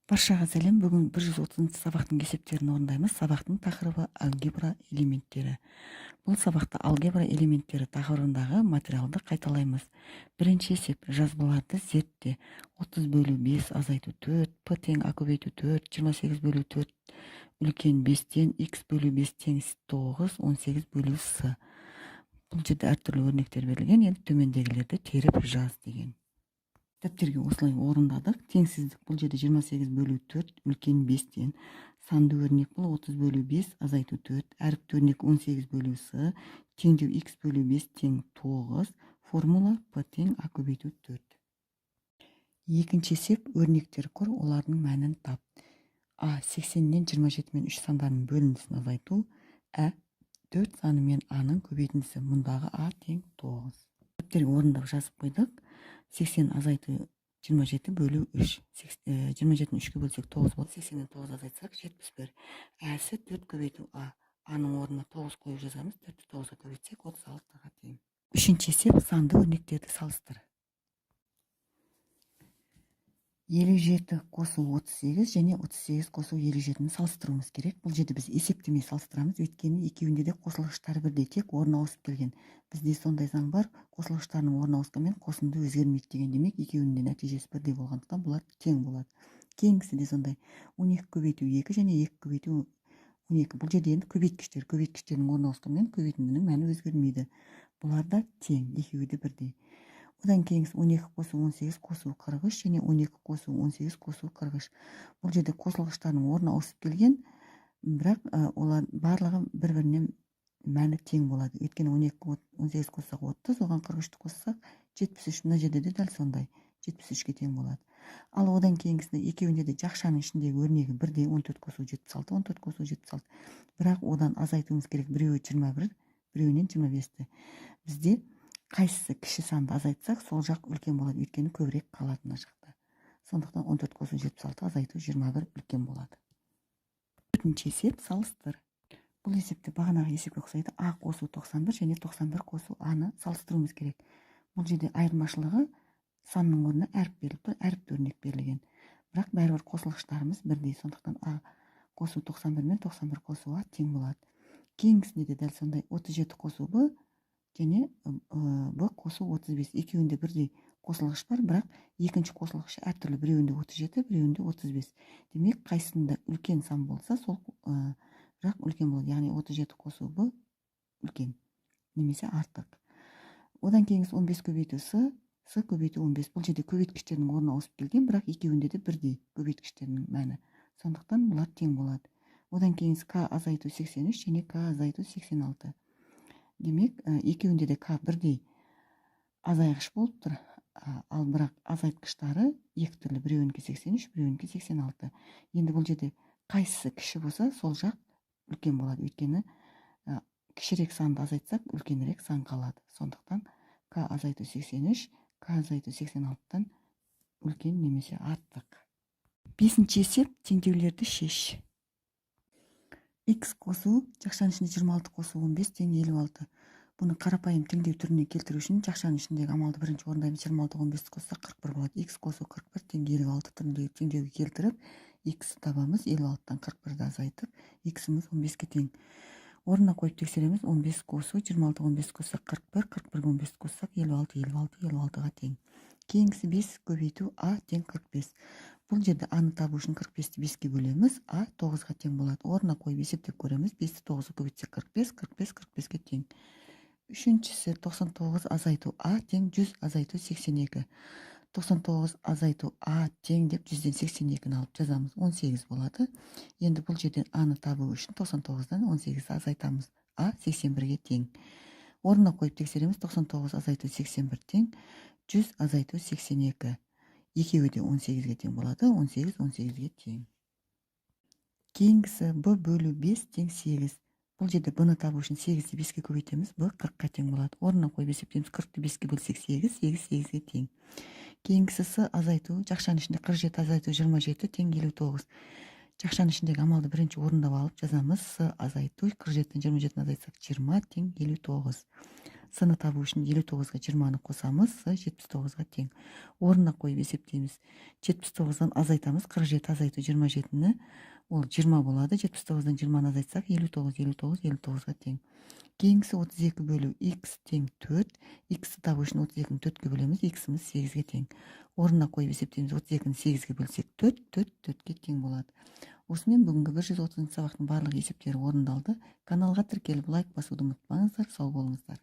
Баршаға сәлем. Бүгін 130 сабақтың есептерін орындаймыз. Сабақтың тақырыбы алгебра элементтері. Бұл сабақта алгебра элементтері тақырыбындағы материалды қайталаймыз. Бірінші есеп: жазбаларды зертте. 30/5 азайту 4, п тең а көбейту 4, 28/4 үлкен 5-тен, x/5 тең 9, 18/с. Бұл жерде әртүрлі өрнектер берілген. Енді төмендегілерді теріп жаз деген. Дәптерге осылай орындадық. Теңсіздік бұл жерде 28/4 үлкен 5-тен. Санды өрнек бұл 30/5 азайту 4. Әріпті өрнек 18/с. Теңдеу x/5 тең 9. Формула p тең а көбейту 4. Екінші есеп: өрнектер құр, олардың мәнін тап. А 80-нен 27 мен 3 сандарының бөліндісін азайту. 4 саны мен аның көбейтіндісі. Мұндағы а тең 9. Дәптерге орындап жазып қойдық. 80 азайту 27 бөлу 3. 27-ні 3-ке бөлсек 9 болады. 80-нен 9 азайтсақ 71. Әсі 4 көбейту а. Аның орнына 9 қойып жазамыз. 4-ті 9-ға көбейтсек 36-ға тең. Үшінші есеп: санды өрнектерді салыстыр. 57 қосу 38 және 38 қосу 57-ні салыстыруымыз керек. Бұл жерде біз есептемей салыстырамыз, өйткені екеуінде де қосылғыштар бірдей, тек орны ауысып келген. Бізде сондай заң бар: қосылғыштарының орны ауысқанмен қосынды өзгермейді деген. Демек, екеуінің де нәтижесі бірдей болғандықтан бұлар тең болады. Кейінгісі де сондай: 12 көбейту 2 және 2 көбейту 12. Бұл жерде енді көбейткіштер. Көбейткіштердің орны ауысқанмен көбейтіндінің мәні өзгермейді. Бұлар да тең, екеуі де бірдей. Одан кейінгісі 12 қосу 18 қосу 43 және 12 қосу 18 қосу 43. Бұл жерде қосылғыштарының орны ауысып келген, бірақ олар барлығы бір-бірінен мәні тең болады. Өйткені 12-18 қоссақ 30, оған 43-ті қоссақ 73. Мына жерде де дәл сондай 73-ке тең болады. Ал одан кейінгісінде екеуінде де жақшаның ішіндегі өрнегі бірдей. 14 қосу 76, 14 қосу 76. Бірақ одан азайтуымыз керек. Біреуі 21, біреуінен 25-ті. Бізде қайсысы кіші санды азайтсақ, сол жақ үлкен болады, өйткені көбірек қалады мына жақта. Сондықтан 14 қосу 76 азайту 21 үлкен болады. Төртінші есеп: салыстыр. Бұл есепте бағанағы есепке ұқсайды. А қосу 91 және 91 қосу аны салыстыруымыз керек. Бұл жерде айырмашылығы санның орнына әріп беріліп тұр, әріпті өрнек берілген. Бірақ бәрібір қосылғыштарымыз бірдей. Сондықтан А қосу 91 мен 91 қосу А тең болады. Кейінгісінде де дәл сондай: 37 қосу Б және Б қосу 35. Екеуінде бірдей қосылғыш бар, бірақ екінші қосылғышы әртүрлі. Біреуінде 37, біреуінде 35. Демек, қайсында үлкен сан болса, сол бірақ үлкен болады. Яғни 37 қосу Б үлкен, немесе артық. Одан кейінгісі 15 көбейту С, С көбейту 15. Бұл жерде көбейткіштердің орны ауысып келген, бірақ екеуінде де бірдей көбейткіштердің мәні. Сондықтан бұлар тең болады. Одан кейінгісі К азайту 83 және К азайту 86. Демек, екеуінде де К бірдей азайғыш болып тұр, ал бірақ азайтқыштары екі түрлі. Біреуінікі 83, біреуінікі 86. Енді бұл жерде қайсысы кіші болса, сол жақ үлкен болады. Өйткені кішірек санды азайтсақ, үлкенірек сан қалады. Сондықтан К азайту 83, К азайту 86-тан үлкен немесе артық. Бесінші есеп: теңдеулерді шеш. X қосу жақшаның ішінде 26 қосу 15 тең 56. Бұны қарапайым теңдеу түріне келтіру үшін жақшаның ішіндегі амалды бірінші орындаймыз. 26 15 қоссақ 41 болады. X қосу 41 тең 56 түріндегі теңдеуге келтіріп, X табамыз. 56-тан 41-ді азайтып, X-іміз 15-ке тең. Орнына қойып тексереміз. 15 қосу 26 15 қоссақ 41, 41-ге 15 қоссақ 56, 56 56-ға тең. Кейінгісі 5 көбейту А тең 45. Бұл жерде аны табу үшін 45-ті 5-ке бөлеміз, А 9-ға тең болады. Орнына қойып есептеп көреміз. 5-ті 9-ға көбейтсек 45, 45 45-ке тең. Үшіншісі 99 азайту А тең 100 азайту 82. 99 азайту А тең деп 100-ден 82-ні алып жазамыз. 18 болады. Енді бұл жерден аны табу үшін 99-дан 18-ді азайтамыз. А 81-ге тең. Орнына қойып тексереміз. 99 азайту 81 тең 100 азайту 82. Екеуі де 18-ге тең болады. 18 18-ге тең. Кейінгісі Б бөлу 5 тең 8. Бұл жерде Б-ны табу үшін 8-ді 5-ке көбейтеміз. Б 40-қа тең болады. Орнына қойып есептейміз. 40-ті 5-ке бөлсек 8, 8 8-ге тең. Кейінгісі С азайту, жақшаның ішінде 47 азайту 27 тең 59. Жақшаның ішіндегі амалды бірінші орындап алып жазамыз. С азайту 47-тен 27-ні азайтсақ 20 тең 59. с-ны табу үшін 59-ға 20-ны қосамыз, с-79-ға тең. Орнына қойып есептейміз. 79-дан азайтамыз, 47 азайту 27-ні, ол 20 болады. 79-дан 20-ны азайтсақ, 59 ға тең. Кейінгісі 32 бөлу x тең 4. X-ті табу үшін 32-ні 4-ге бөлеміз, x-іміз 8-ге тең. Орнына қойып есептейміз. 32-ні 8-ге бөлсек 4, 4-ке тең болады. Осымен бүгінгі 130 сабақтың барлық есептері орындалды. Каналға тіркеліп лайк басуды ұмытпаңыздар. Сау болыңыздар.